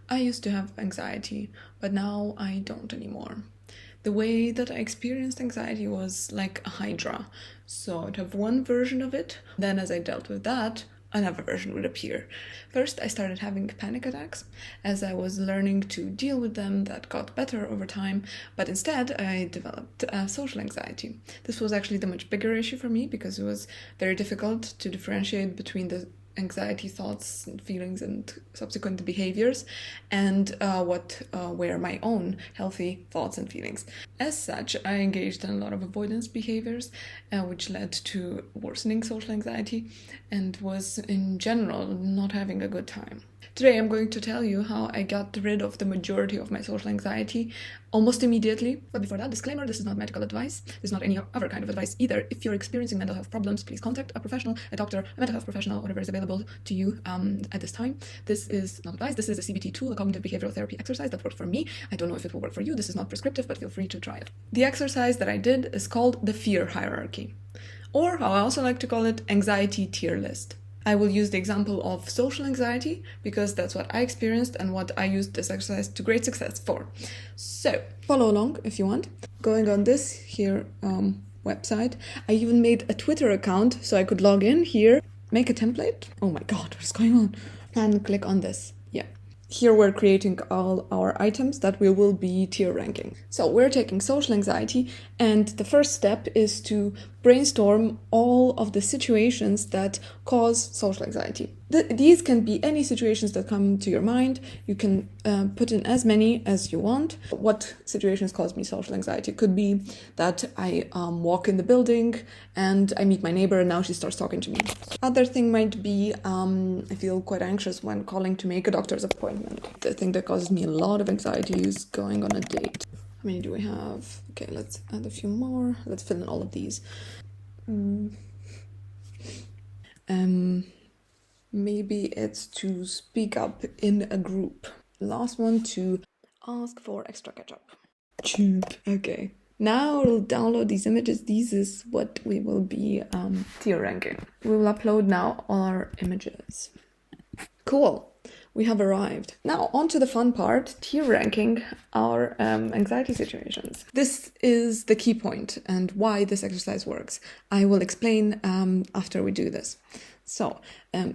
I used to have anxiety, but now I don't anymore. The way that I experienced anxiety was like a hydra. So I'd have one version of it, then as I dealt with that, another version would appear. First, I started having panic attacks. As I was learning to deal with them, that got better over time, but instead I developed social anxiety. This was actually the much bigger issue for me because it was very difficult to differentiate between the anxiety thoughts and feelings and subsequent behaviors and what were my own healthy thoughts and feelings. As such, I engaged in a lot of avoidance behaviors, which led to worsening social anxiety and was in general not having a good time. Today I'm going to tell you how I got rid of the majority of my social anxiety almost immediately. But before that, disclaimer, this is not medical advice. This is not any other kind of advice either. If you're experiencing mental health problems, please contact a professional, a doctor, a mental health professional, whatever is available to you at this time. This is not advice. This is a CBT tool, a cognitive behavioral therapy exercise that worked for me. I don't know if it will work for you. This is not prescriptive, but feel free to try it. The exercise that I did is called the fear hierarchy, or how I also like to call it, anxiety tier list. I will use the example of social anxiety because that's what I experienced and what I used this exercise to great success for. So, follow along if you want. Going on this here website, I even made a Twitter account so I could log in here, make a template. Oh my god, what is going on? And click on this. Yeah. Here we're creating all our items that we will be tier ranking. So we're taking social anxiety, and the first step is to brainstorm all of the situations that cause social anxiety. These can be any situations that come to your mind. You can put in as many as you want. What situations cause me social anxiety? It could be that I walk in the building and I meet my neighbor and now she starts talking to me. Other thing might be I feel quite anxious when calling to make a doctor's appointment. The thing that causes me a lot of anxiety is going on a date. How many do we have? Okay, let's add a few more. Let's fill in all of these. Maybe it's to speak up in a group. Last one, to ask for extra ketchup. Cheap. Okay. Now we'll download these images. This is what we will be tier ranking. We will upload now all our images. Cool. We have arrived. Now, on to the fun part, tier ranking our anxiety situations. This is the key point and why this exercise works. I will explain after we do this. So,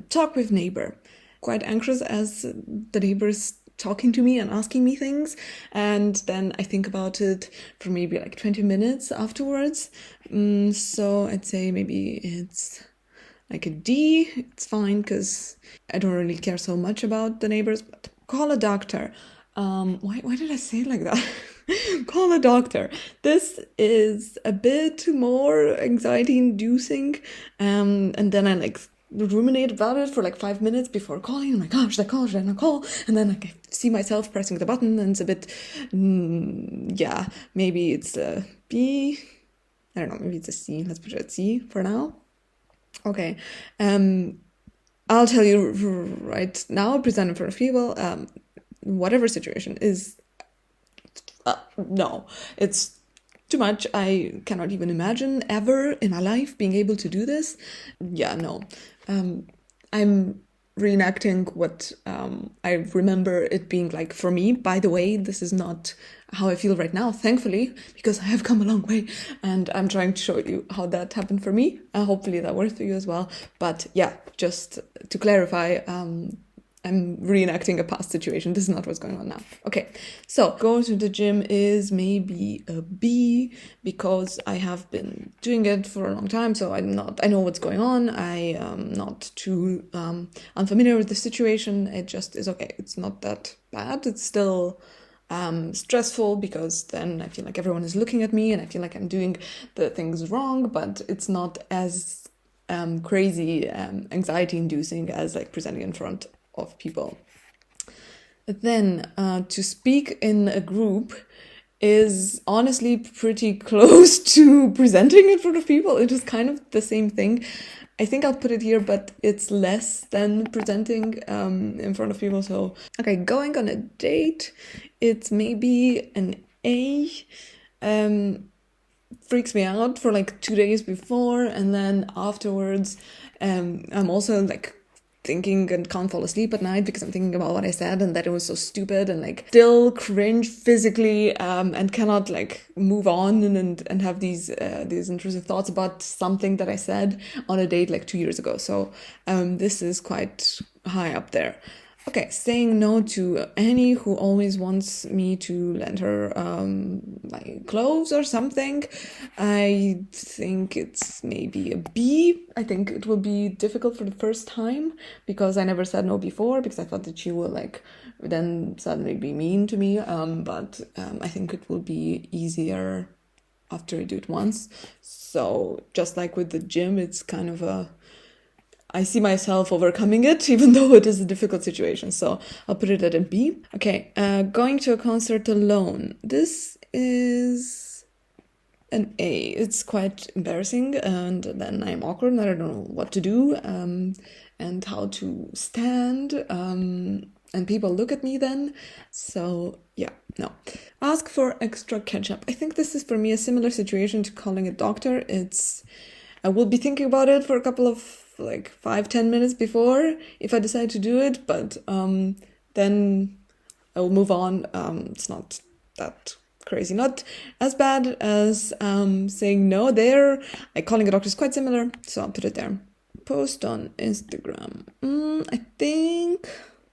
talk with neighbor. Quite anxious as the neighbor's talking to me and asking me things, and then I think about it for maybe like 20 minutes afterwards. So I'd say maybe it's like a D. It's fine because I don't really care so much about the neighbors, but call a doctor. Why did I say it like that? Call a doctor. This is a bit more anxiety inducing, and then I like ruminate about it for like 5 minutes before calling. Oh my gosh, should I call? Should I not call? And then I see myself pressing the button and it's a bit, yeah, maybe it's a B. I don't know, maybe it's a C. Let's put it at C for now. Okay. I'll tell you right now, present in front of people, whatever situation is, no, it's too much. I cannot even imagine ever in my life being able to do this. Yeah, no. I'm reenacting what I remember it being like for me. By the way, this is not how I feel right now, thankfully, because I have come a long way and I'm trying to show you how that happened for me. Hopefully that works for you as well. But yeah, just to clarify, I'm reenacting a past situation. This is not what's going on now. Okay, so going to the gym is maybe a B because I have been doing it for a long time, so I know what's going on. I am not too unfamiliar with the situation. It just is okay. It's not that bad. It's still stressful because then I feel like everyone is looking at me and I feel like I'm doing the things wrong, but it's not as crazy anxiety inducing as like presenting in front of people. Then to speak in a group is honestly pretty close to presenting in front of people. It is kind of the same thing. I think I'll put it here, but it's less than presenting in front of people. So, okay, going on a date, it's maybe an A. Freaks me out for like 2 days before, and then afterwards, I'm also like thinking and can't fall asleep at night because I'm thinking about what I said and that it was so stupid, and like still cringe physically, and cannot like move on and have these intrusive thoughts about something that I said on a date like 2 years ago. So this is quite high up there. Okay, saying no to Annie, who always wants me to lend her my clothes or something. I think it's maybe a B. I think it will be difficult for the first time because I never said no before, because I thought that she will like then suddenly be mean to me. But I think it will be easier after I do it once. So just like with the gym, it's kind of I see myself overcoming it, even though it is a difficult situation. So I'll put it at a B. Okay, going to a concert alone. This is an A. It's quite embarrassing, and then I'm awkward and I don't know what to do and how to stand. And people look at me then. So yeah, no. Ask for extra ketchup. I think this is for me a similar situation to calling a doctor. I will be thinking about it for a couple of like 5-10 minutes before if I decide to do it, but then I will move on. It's not that crazy, not as bad as saying no there. Calling a doctor is quite similar, so I'll put it there. Post on Instagram. I think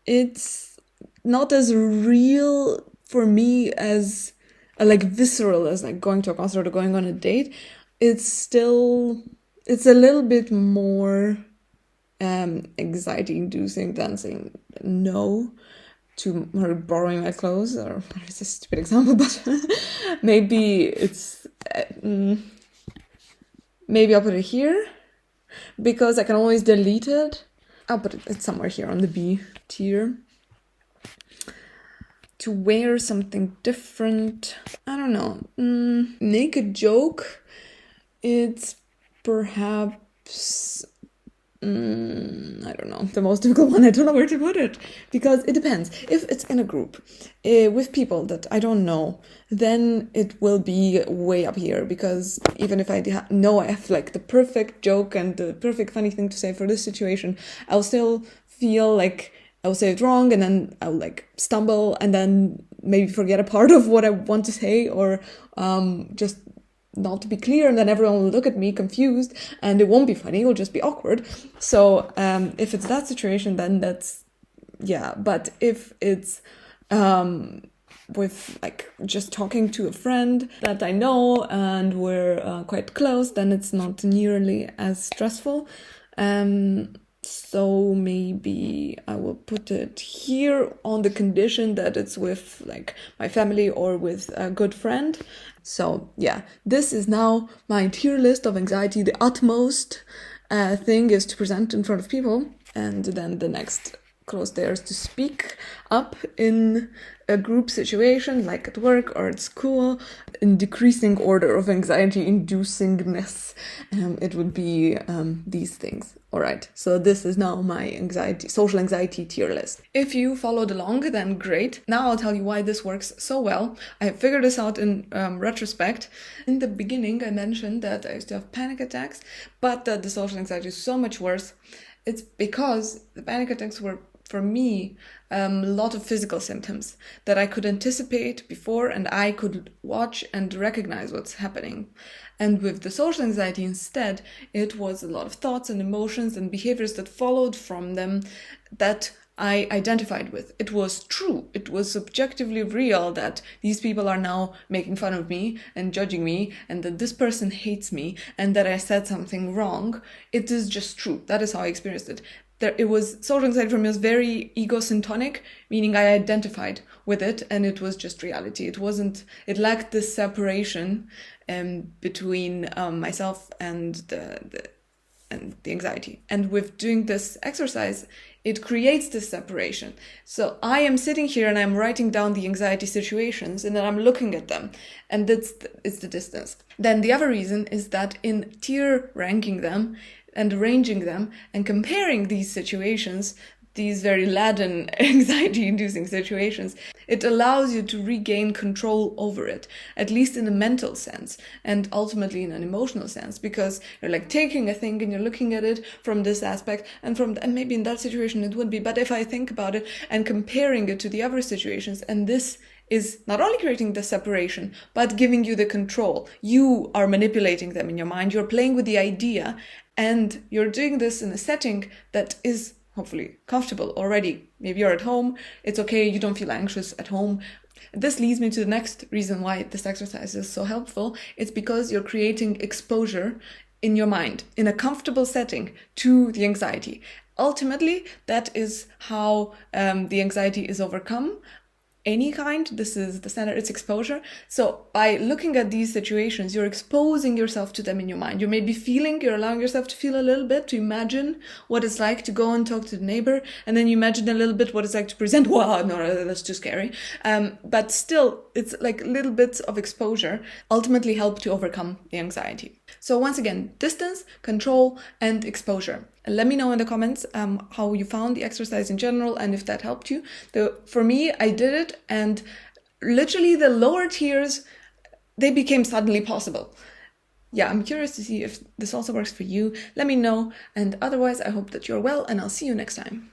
it's not as real for me as like visceral as like going to a concert or going on a date. It's a little bit more anxiety-inducing than saying no to her borrowing my clothes, or it's a stupid example, but maybe maybe I'll put it here because I can always delete it. I'll put it's somewhere here on the B tier. To wear something different, I don't know. Make a joke. It's perhaps, I don't know, the most difficult one. I don't know where to put it because it depends. If it's in a group with people that I don't know, then it will be way up here, because even if I know I have like the perfect joke and the perfect funny thing to say for this situation, I'll still feel like I'll say it wrong, and then I'll like stumble and then maybe forget a part of what I want to say, or just not to be clear, and then everyone will look at me confused and it won't be funny, it'll just be awkward. So if it's that situation, then that's, yeah. But if it's with like just talking to a friend that I know and we're quite close, then it's not nearly as stressful. So maybe I will put it here on the condition that it's with like my family or with a good friend. So yeah, this is now my tier list of anxiety. The utmost thing is to present in front of people, and then the next close there is to speak up in a group situation, like at work or at school, in decreasing order of anxiety inducingness. It would be these things. All right, so this is now my social anxiety tier list. If you followed along, then great. Now I'll tell you why this works so well. I have figured this out in retrospect. In the beginning, I mentioned that I used to have panic attacks, but that the social anxiety is so much worse. It's because the panic attacks were, for me, a lot of physical symptoms that I could anticipate before, and I could watch and recognize what's happening. And with the social anxiety instead, it was a lot of thoughts and emotions and behaviors that followed from them that I identified with. It was true. It was subjectively real that these people are now making fun of me and judging me, and that this person hates me, and that I said something wrong. It is just true. That is how I experienced it. Social anxiety for me was very egosyntonic, meaning I identified with it and it was just reality. It lacked this separation between myself and the anxiety. And with doing this exercise, it creates this separation. So I am sitting here and I'm writing down the anxiety situations, and then I'm looking at them, and it's the distance. Then the other reason is that in tier ranking them and arranging them and comparing these situations, these very laden anxiety-inducing situations, it allows you to regain control over it, at least in a mental sense, and ultimately in an emotional sense, because you're like taking a thing and you're looking at it from this aspect, and maybe in that situation it would be, but if I think about it and comparing it to the other situations, and this is not only creating the separation, but giving you the control. You are manipulating them in your mind, you're playing with the idea, and you're doing this in a setting that is hopefully comfortable already. Maybe you're at home, it's okay, you don't feel anxious at home. This leads me to the next reason why this exercise is so helpful. It's because you're creating exposure in your mind, in a comfortable setting, to the anxiety. Ultimately, that is how the anxiety is overcome. Any kind, this is the standard, it's exposure. So by looking at these situations, you're exposing yourself to them in your mind. You're allowing yourself to feel a little bit, to imagine what it's like to go and talk to the neighbor, and then you imagine a little bit what it's like to present. Wow, no, that's too scary. But still, it's like little bits of exposure ultimately help to overcome the anxiety. So once again, distance, control, and exposure. Let me know in the comments how you found the exercise in general and if that helped you. For me, I did it, and literally the lower tiers, they became suddenly possible. Yeah, I'm curious to see if this also works for you. Let me know, and otherwise I hope that you're well, and I'll see you next time.